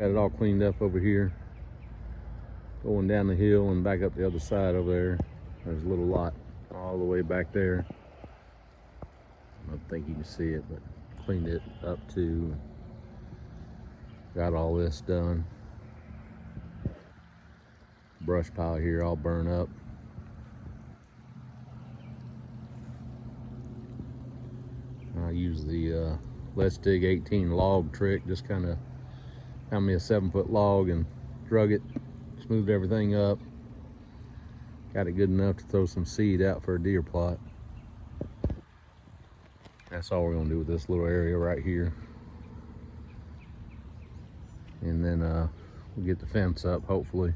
Got it all cleaned up over here. Going down the hill and back up the other side over there. There's a little lot all the way back there. I don't think you can see it, but cleaned it up too. Got all this done. Brush pile here all burned up. I use the Let's Dig 18 log trick. Just kind of found me a 7-foot log and drug it, smoothed everything up. Got it good enough to throw some seed out for a deer plot. That's all we're gonna do with this little area right here. And then we'll get the fence up hopefully.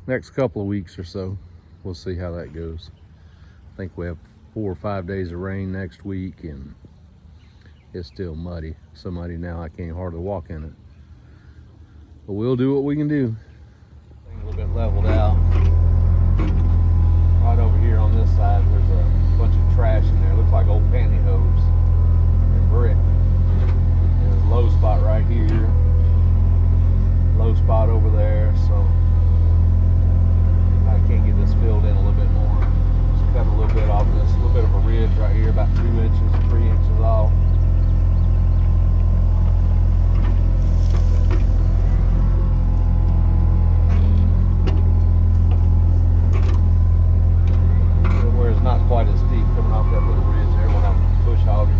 Next couple of weeks or so, we'll see how that goes. I think we have 4 or 5 days of rain next week and it's still muddy. So muddy now I can't hardly walk in it. But we'll do what we can do. A little bit leveled out. Right over here on this side, there's a bunch of trash in there. It looks like old pantyhose and brick. And there's a low spot right here. Low spot over there. So I can't get this filled in a little bit more. Just cut a little bit off this, a little bit of a ridge right here, about 2 inches, 3 inches off. Where it's not quite as steep coming off that little ridge there when I'm push hogging.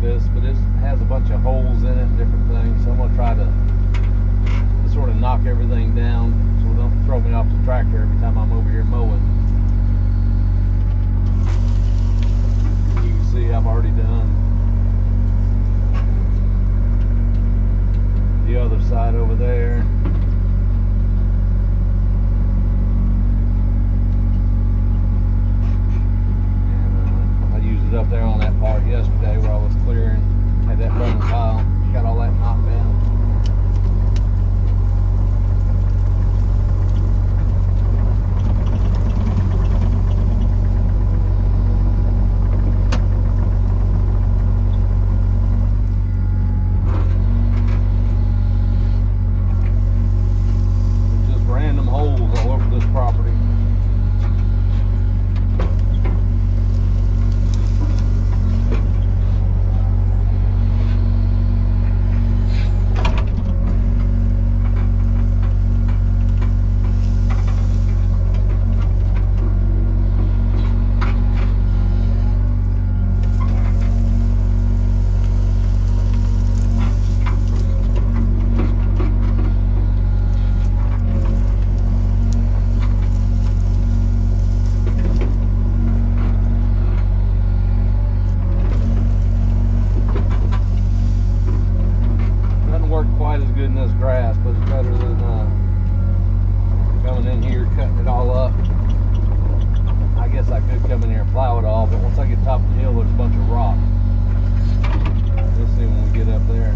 this, but it has a bunch of holes in it and different things. So I'm gonna try to sort of knock everything down so it don't throw me off the tractor every time I'm over here mowing. You can see I've already done the other side over there. Up there on that part yesterday where I was clearing, had that burning pile, got all that knocked down. There's just random holes all over this property. Quite as good in this grass, but it's better than coming in here cutting it all up. I guess I could come in here and plow it all, but once I get top of the hill, there's a bunch of rock. We'll see when we get up there.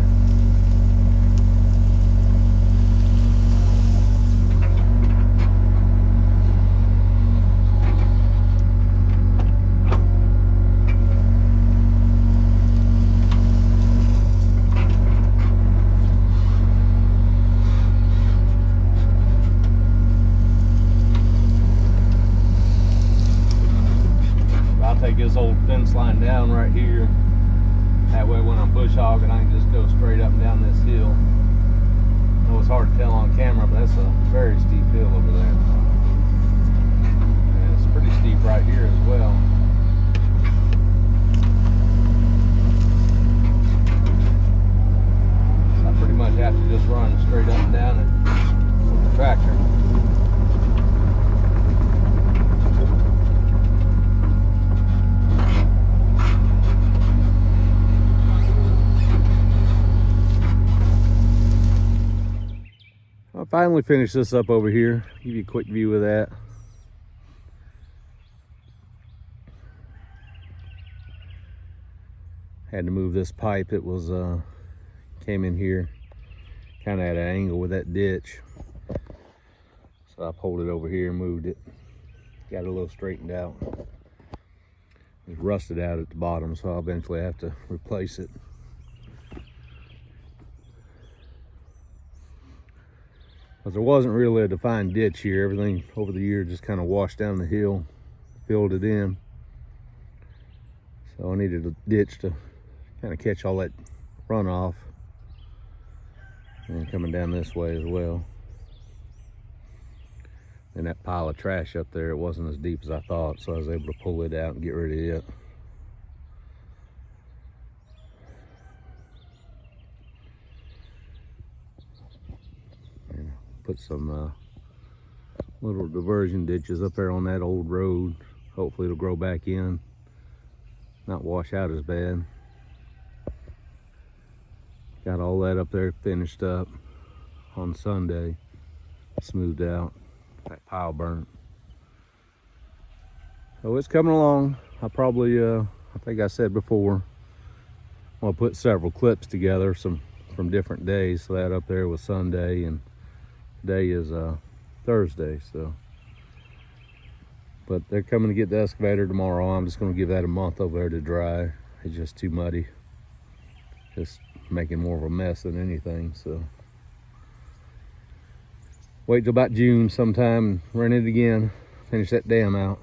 Take this old fence line down right here. That way when I'm bush hogging, I can just go straight up and down this hill. I know it's hard to tell on camera, but that's a very steep hill over there. And it's pretty steep right here as well. So I pretty much have to just run straight up and down it with the tractor. I'll finally finish this up over here. Give you a quick view of that. Had to move this pipe. It was came in here kind of at an angle with that ditch. So I pulled it over here and moved it. Got it a little straightened out. It's rusted out at the bottom, so I'll eventually have to replace it. But there wasn't really a defined ditch here. Everything over the year just kind of washed down the hill, filled it in. So I needed a ditch to kind of catch all that runoff. And coming down this way as well. And that pile of trash up there, it wasn't as deep as I thought, so I was able to pull it out and get rid of it. Put some little diversion ditches up there on that old road. Hopefully it'll grow back in, not wash out as bad. Got all that up there finished up on Sunday, smoothed out. That pile burnt. So it's coming along. I probably, I think I said before, I'll put several clips together, some from different days. So that up there was Sunday, and today is Thursday. So, but they're coming to get the excavator tomorrow. I'm just going to give that a month over there to dry. It's just too muddy. Just making more of a mess than anything. So wait till about June sometime and run it again, finish that dam out.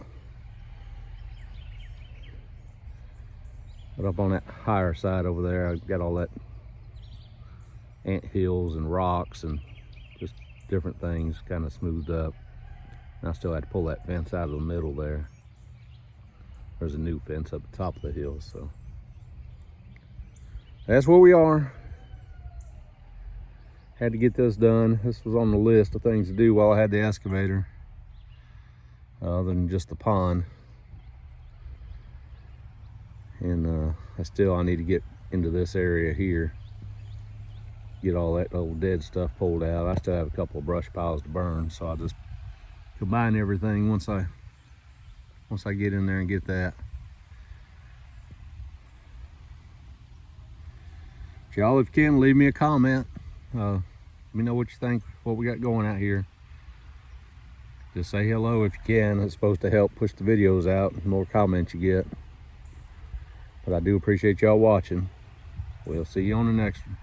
But up on that higher side over there, I've got all that ant hills and rocks and just different things kind of smoothed up. And I still had to pull that fence out of the middle there. There's a new fence up the top of the hill, so. that's where we are. Had to get this done. This was on the list of things to do while I had the excavator, other than just the pond. And I need to get into this area here, get all that old dead stuff pulled out. I still have a couple of brush piles to burn, so I'll just combine everything once I get in there and get that. Y'all, if you can, leave me a comment. Let me know what you think, what we got going out here. Just say hello if you can. It's supposed to help push the videos out. The more comments you get. But I do appreciate y'all watching. We'll see you on the next one.